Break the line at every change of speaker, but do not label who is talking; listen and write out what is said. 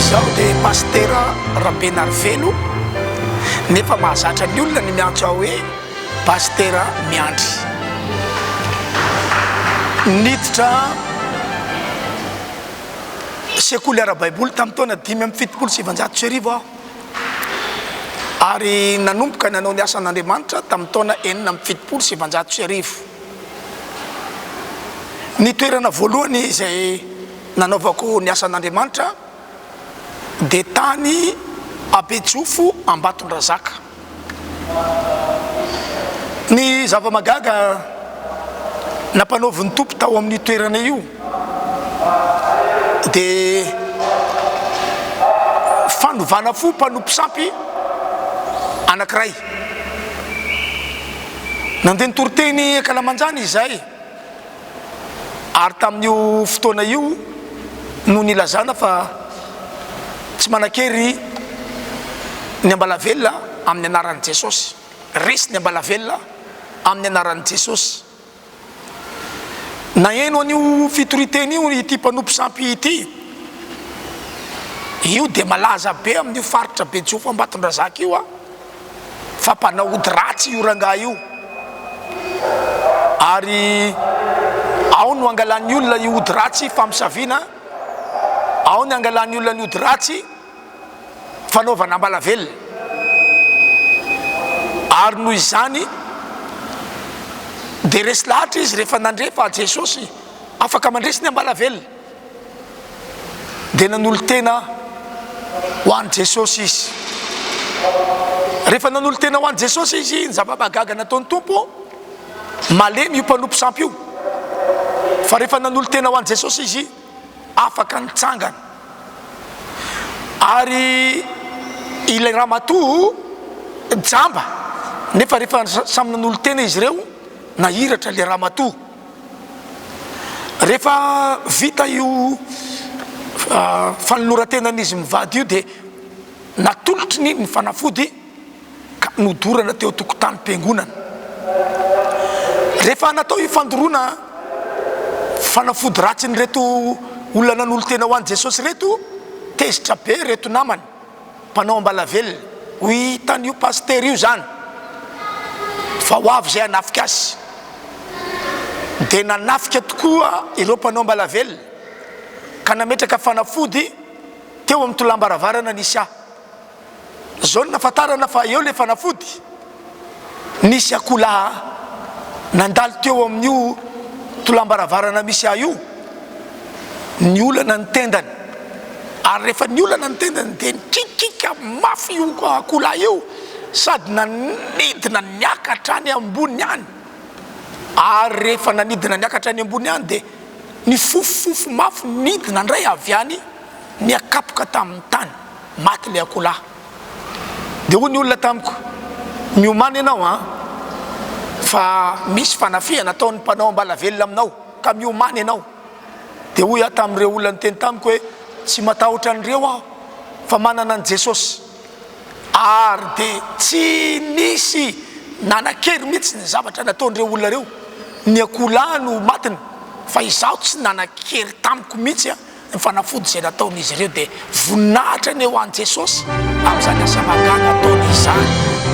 Zaho dia pastera Rabenarivelo nefa mahazatra ny olona ny miantso aho hoe pastera miandry. Niditra sekoly ara-baiboly tamin'ny taona 577 aho ary nanomboka nanao ny asan'Andriamanitra tamin'ny taona 477. Ny toerana voalohany izay nanaovako ny asan'Andriamanitra dia tany Abetsofo Ambatondrazaka. Ny zava-magaga nampanaovy ny tompo tao amin'ny toerana io dia fanovana fo mpanompo sampy anankiray. Nandeha nitoroteny Akalamanjana izay ary tamin'io fotoana io no nilazana fa tsy manan-kery ny Ambalavelona amin'ny anaran'i Jesosy, resy ny Ambalavelona amin'ny anaran'i Jesosy. Naeno an'io fitoriteny io ity mpanompo sampy ity. Io dia malaza be amin'io faritra Betsofo Ambatondrazaka io fa mpanao ody ratsy io rangahy io, ary ao no angalan'ny olona io ody ratsy famisaviana, ao ny angalan'ny olona ny ody ratsy fanaovana Ambalavelona. Ary noho izany dia resy lahatra izy rehefa nandrefa Jesosy afaka mandresy ny Ambalavelona dia nanolo tena ho an'i Jesosy izy. Rehefa nanolo tena ho an'i Jesosy izy, ny zava-magaga nataon'ny tompo malemy io mpanompo sampy io, fa rehefa nanolo tena ho an'i Jesosy izy afaka nitsangana. Ary ilay ramatoa jamba, nefa rehefa samy nanolo tena izy ireo nahiratra ilay ramatoa. Rehefa vita io fanoloran-tenan'izy mivady io dia natolotry ny fanafody ka nodorana teo tokotany-piangonana. Rehefa natao io fandorona fanafody ratsy ny reto olona nanolo tena ho an'i Jesosy reto, tezitra be reto namany mpanao Ambalavelona ho hitan'io pastera io zany fa ho avy zay hanafika azy. Dia nanafika tokoa ireo mpanao Ambalavelona ka nametraka fanafody teo amin'ny tolambaravarana nisy ahy. Zao ny nafatarana fa eo le fanafody nisy akola nandalo teo amin'io tolambaravarana misy ahy io, ny olana ny tendany. Ary rehefa ny olana ny tendany dia nikikika mafy io akola io sady nanidina niakatra any ambony any. Ary rehefa nanidina niakatra any ambony any dia ny fofofofo mafy nidina ndray avy any niakapoka tamin'ny tany, maty le akola. Dia hoy ny olona tamiko, miomany ianao fa misy fanafihana ataon'ny mpanao Ambalavelona aminao ka miomany ianao. Dia hoy aho tamin'ireo olona nyteny tamiko hoe tsy matahotra an'ireo aho fa manana an' Jesosy, ary dia tsy nisy nanan-kery mihitsy ny zavatra nataon'ireo olona reo. Ny akola no matiny fa izaho tsy nanan-kery tamiko mihitsy ny fanafody izay nataon'izy ireo. Dia voninahitra ny eo an'i Jesosy amin'izany asa magaga ataony izany.